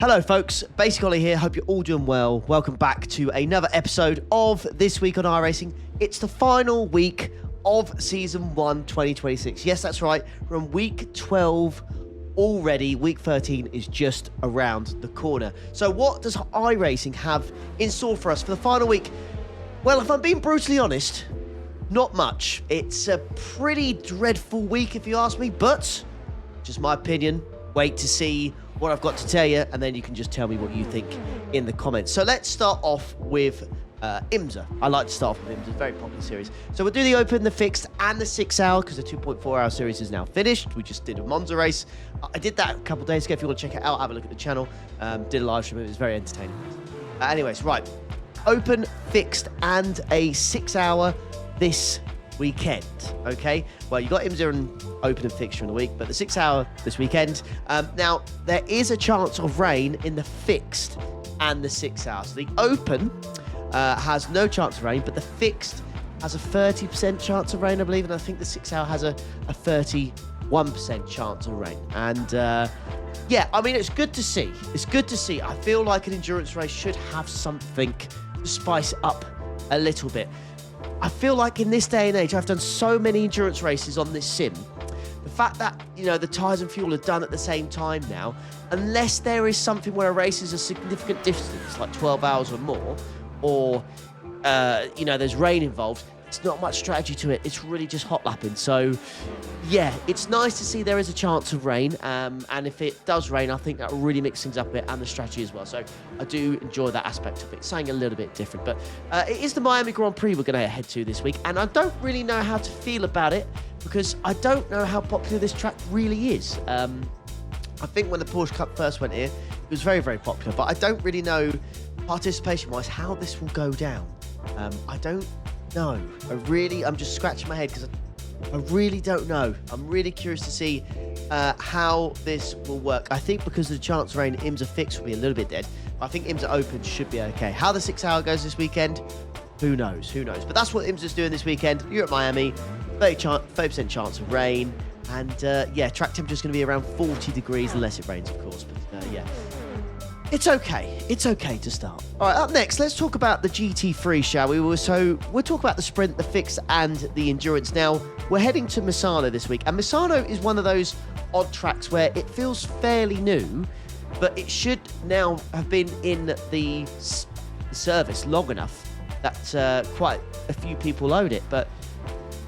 Hello folks, Basic Ollie here, hope you're all doing well. Welcome back to another episode of This Week on iRacing. It's the final week of Season 1 2026. Yes, that's right, we're on week 12 already. Week 13 is just around the corner. So what does iRacing have in store for us for the final week? Well, if I'm being brutally honest, not much. It's a pretty dreadful week if you ask me, but just my opinion. Wait to see what I've got to tell you, and then you can just tell me what you think in the comments. So let's start off with IMSA. I like to start off with IMSA. It's a very popular series. So we'll do the Open, the Fixed, and the 6 hour, because the 2.4 hour series is now finished. We just did a Monza race. I did that a couple days ago. If you want to check it out, have a look at the channel. Did a live stream. It was very entertaining. Anyways, right. Open, Fixed, and a 6 hour this weekend. Okay, well, you got IMSA and Open and Fixture in the week, but the 6 hour this weekend. Now there is a chance of rain in the Fixed and the 6 hours. So the Open has no chance of rain, but the Fixed has a 30% chance of rain, I believe, and I think the 6 hour has a 31% chance of rain. And yeah, I mean, it's good to see. It's good to see. I feel like an endurance race should have something to spice it up a little bit. I feel like in this day and age, I've done so many endurance races on this sim. The fact that, you know, the tyres and fuel are done at the same time now, unless there is something where a race is a significant distance, like 12 hours or more, or, you know, there's rain involved, it's not much strategy to it. It's really just hot lapping. So, yeah, it's nice to see there is a chance of rain. And if it does rain, I think that will really mix things up a bit, and the strategy as well. So I do enjoy that aspect of it. Something a little bit different. But it is the Miami Grand Prix we're going to head to this week. And I don't really know how to feel about it, because I don't know how popular this track really is. I think when the Porsche Cup first went here, it was very, very popular. But I don't really know, participation-wise, how this will go down. I don't know. I'm just scratching my head because I really don't know. I'm really curious to see how this will work. I think because of the chance of rain, IMSA Fixed will be a little bit dead. I think IMSA Open should be okay. How the 6 hour goes this weekend, who knows? Who knows? But that's what IMSA's doing this weekend. You're at Miami, 30% chance of rain. And yeah, track temperature's going to be around 40 degrees unless it rains, of course. But yeah. It's okay. It's okay to start. All right, up next, let's talk about the GT3, shall we? So we'll talk about the sprint, the fixed, and the endurance. Now, we're heading to Misano this week, and Misano is one of those odd tracks where it feels fairly new, but it should now have been in the service long enough that quite a few people own it. But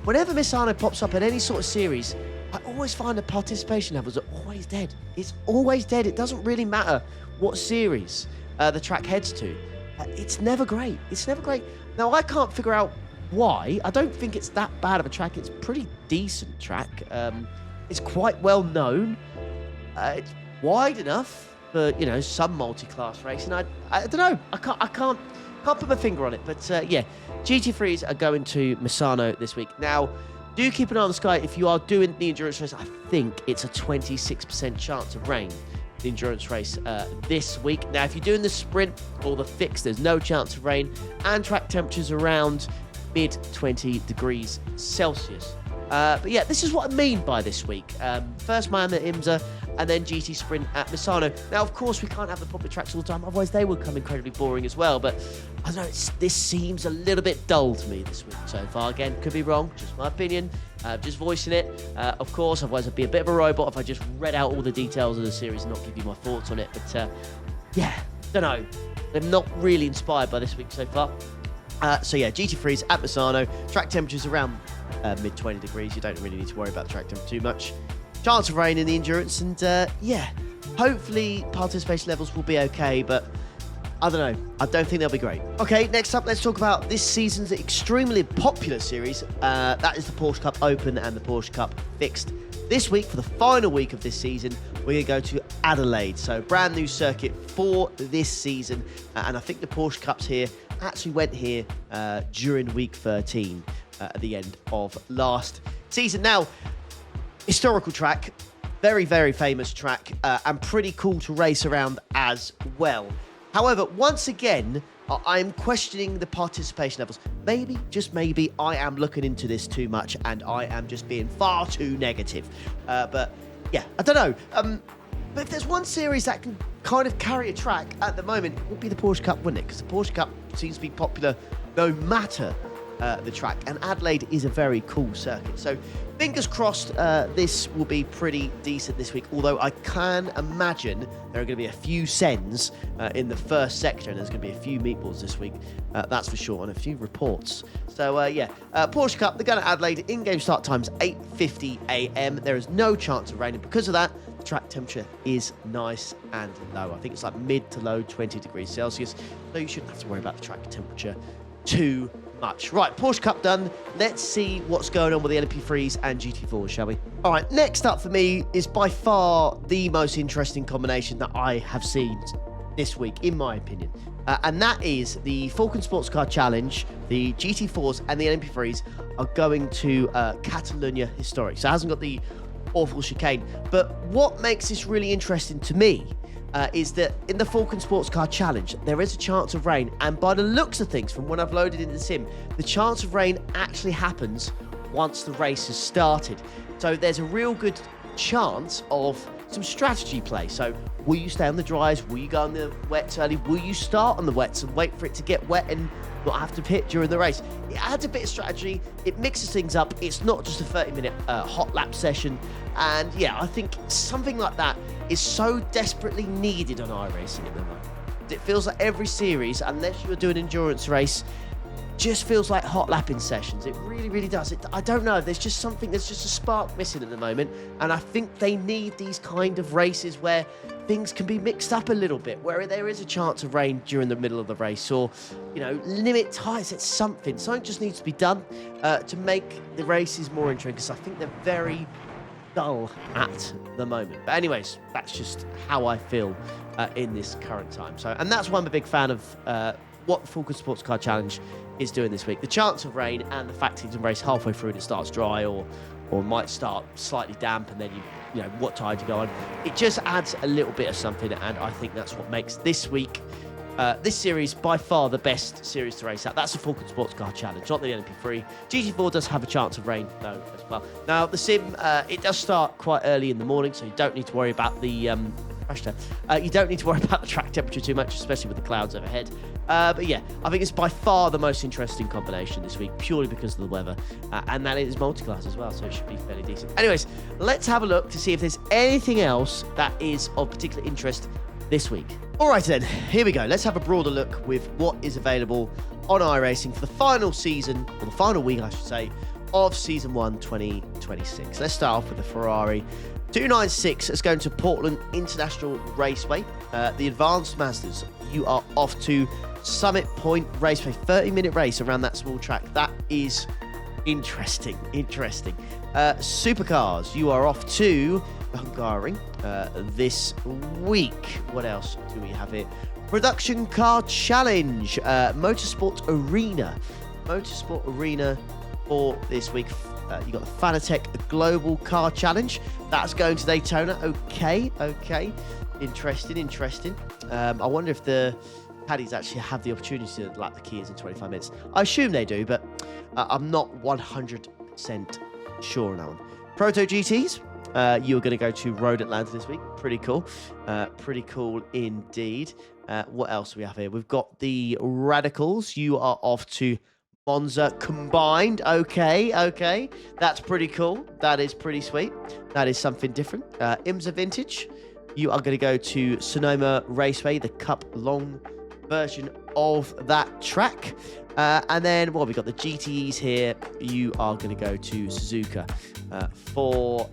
whenever Misano pops up in any sort of series, I always find the participation levels are always dead. It's always dead. It doesn't really matter what series the track heads to. It's never great. It's never great. Now, I can't figure out why. I don't think it's that bad of a track. It's a pretty decent track. It's quite well known. It's wide enough for, you know, some multi-class racing. I don't know. I can't put my finger on it. But yeah, GT3s are going to Misano this week. Now, do keep an eye on the sky. If you are doing the endurance race, I think it's a 26% chance of rain, the endurance race this week. Now, if you're doing the sprint or the fix, there's no chance of rain, and track temperatures around mid 20 degrees Celsius. But yeah, this is what I mean by this week. First Miami at IMSA, and then GT Sprint at Misano. Now, of course, we can't have the popular tracks all the time, otherwise they would become incredibly boring as well. But I don't know, this seems a little bit dull to me this week so far. Again, could be wrong, just my opinion. Just voicing it, of course, otherwise I'd be a bit of a robot if I just read out all the details of the series and not give you my thoughts on it. But yeah, don't know. I'm not really inspired by this week so far. So yeah, GT3s at Misano. Track temperatures around mid 20 degrees. You don't really need to worry about the track temperature too much. Chance of rain in the endurance, and yeah, hopefully participation levels will be okay, but I don't know. I don't think they'll be great. Okay, next up, let's talk about this season's extremely popular series. That is the Porsche Cup Open and the Porsche Cup Fixed. This week, for the final week of this season, we're going to go to Adelaide. So, brand new circuit for this season. And I think the Porsche Cups here actually went here during week 13 at the end of last season. Now, historical track, very, very famous track, and pretty cool to race around as well. However, once again, I'm questioning the participation levels. Maybe, just maybe, I am looking into this too much and I am just being far too negative. But yeah, I don't know. But if there's one series that can kind of carry a track at the moment, it would be the Porsche Cup, wouldn't it? Because the Porsche Cup seems to be popular no matter the track, and Adelaide is a very cool circuit. So fingers crossed this will be pretty decent this week, although I can imagine there are going to be a few sends in the first sector, and there's going to be a few meatballs this week, that's for sure, and a few reports. So Porsche Cup, they're going to Adelaide. In-game start time's 8:50 a.m. There is no chance of rain, and because of that, the track temperature is nice and low. I think it's like mid to low 20 degrees Celsius, so you shouldn't have to worry about the track temperature too much. Right, Porsche Cup done. Let's see what's going on with the LMP3s and GT4s, shall we? All right, next up for me is by far the most interesting combination that I have seen this week, in my opinion. And that is the Falcon Sports Car Challenge. The GT4s and the LMP3s are going to Catalonia Historic. So it hasn't got the awful chicane. But what makes this really interesting to me is that in the Falcon Sports Car Challenge, there is a chance of rain. And by the looks of things, from when I've loaded into the sim, the chance of rain actually happens once the race has started. So there's a real good chance of some strategy play. So will you stay on the dries? Will you go on the wets early? Will you start on the wets and wait for it to get wet and not have to pit during the race? It adds a bit of strategy. It mixes things up. It's not just a 30-minute hot lap session. And yeah, I think something like that is so desperately needed on iRacing at the moment. It feels like every series, unless you're doing an endurance race, just feels like hot lapping sessions. It really, really does. I don't know. There's just a spark missing at the moment. And I think they need these kind of races where things can be mixed up a little bit, where there is a chance of rain during the middle of the race, or, limit tyres. It's something. Something just needs to be done to make the races more interesting, because I think they're very dull at the moment. But anyways, that's just how I feel in this current time. So, and that's why I'm a big fan of what the Falcon Sports Car Challenge is doing this week. The chance of rain and the fact you can race halfway through and it starts dry, or might start slightly damp, and then you know what tire to go on. It just adds a little bit of something, and I think that's what makes this week, this series, by far the best series to race at. That's the Falcon Sports Car Challenge, not the LMP3. GT4 does have a chance of rain, though, as well. Now, the sim, it does start quite early in the morning, so you don't need to worry about the you don't need to worry about the track temperature too much, especially with the clouds overhead. But yeah, I think it's by far the most interesting combination this week, purely because of the weather. And that is multi-class as well, so it should be fairly decent. Anyways, let's have a look to see if there's anything else that is of particular interest this week. All right, then, here we go. Let's have a broader look with what is available on iRacing for the final season, or the final week, I should say, of Season 1 2026. Let's start off with the Ferrari 296 is going to Portland International Raceway. The Advanced Masters, you are off to Summit Point Raceway. 30-minute race around that small track. That is interesting. Supercars, you are off to Hungary this week. What else do we have here? Production Car Challenge, Motorsport Arena for this week. You got the Fanatec Global Car Challenge. That's going to Daytona. Okay. Interesting. I wonder if the Paddies actually have the opportunity to lap the Kias in 25 minutes. I assume they do, but I'm not 100% sure on that one. Proto GTs, you're going to go to Road Atlanta this week. Pretty cool. Pretty cool indeed. What else do we have here? We've got the Radicals. You are off to Monza Combined. Okay. That's pretty cool. That is pretty sweet. That is something different. IMSA Vintage, you are going to go to Sonoma Raceway, the Cup Long version of that track. And then, we've got the GTEs here. You are going to go to Suzuka for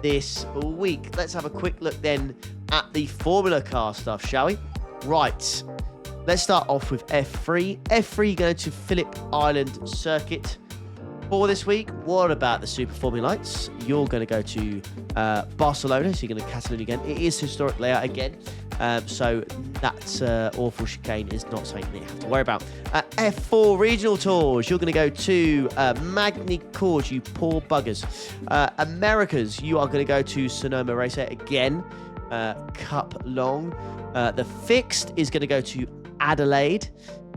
this week. Let's have a quick look then at the Formula Car stuff, shall we? Right. Let's start off with F3. F3 going to Phillip Island Circuit for this week. What about the Super Formula Lights? You're going to go to Barcelona, so you're going to Catalonia again. It is historic layout again, so that awful chicane is not something that you have to worry about. F4 Regional Tours, you're going to go to Magny Cours, you poor buggers. Americas, you are going to go to Sonoma Raceway again, Cup Long. The Fixed is going to go to Adelaide,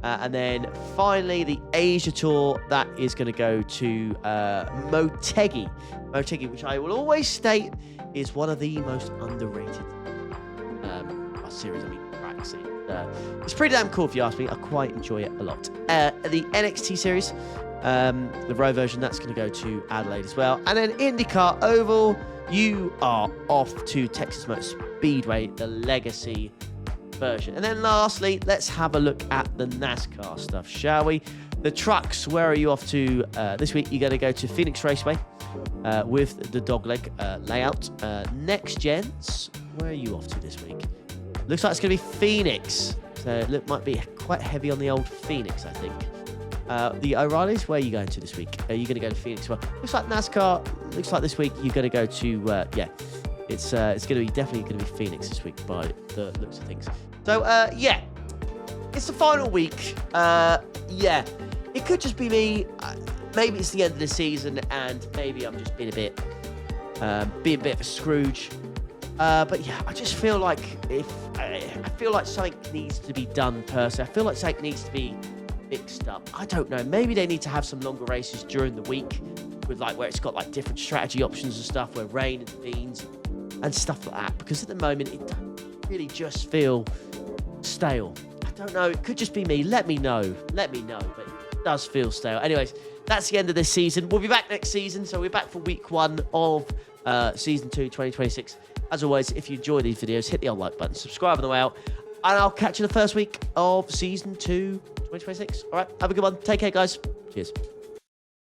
and then finally the Asia Tour, that is going to go to Motegi, which I will always state is one of the most underrated series. I mean, practicing. It's pretty damn cool if you ask me. I quite enjoy it a lot. The NXT series, the Row version, that's going to go to Adelaide as well. And then IndyCar Oval, you are off to Texas Motor Speedway, the Legacy version. And then lastly, let's have a look at the NASCAR stuff, shall we? The trucks, where are you off to this week? You're going to go to Phoenix Raceway with the dogleg layout. Next gens, where are you off to this week? Looks like it's going to be Phoenix. So it might be quite heavy on the old Phoenix, I think. The O'Reillys, where are you going to this week? Are you going to go to Phoenix? Well, looks like NASCAR. Looks like this week you're going to go to it's going to be definitely going to be Phoenix this week by the looks of things. So it's the final week. It could just be me. Maybe it's the end of the season, and maybe I'm just being a bit of a Scrooge. But yeah, I just feel like I feel like something needs to be done personally. I feel like something needs to be mixed up. I don't know. Maybe they need to have some longer races during the week with like where it's got like different strategy options and stuff, where rain intervenes and stuff like that. Because at the moment, it doesn't really just feel stale. I don't know. It could just be me. Let me know. But it does feel stale. Anyways, that's the end of this season. We'll be back next season. So we're back for week 1 of season 2, 2026. As always, if you enjoy these videos, hit the old like button, subscribe on the way out, and I'll catch you the first week of season 2, 2026. All right, have a good one. Take care, guys. Cheers.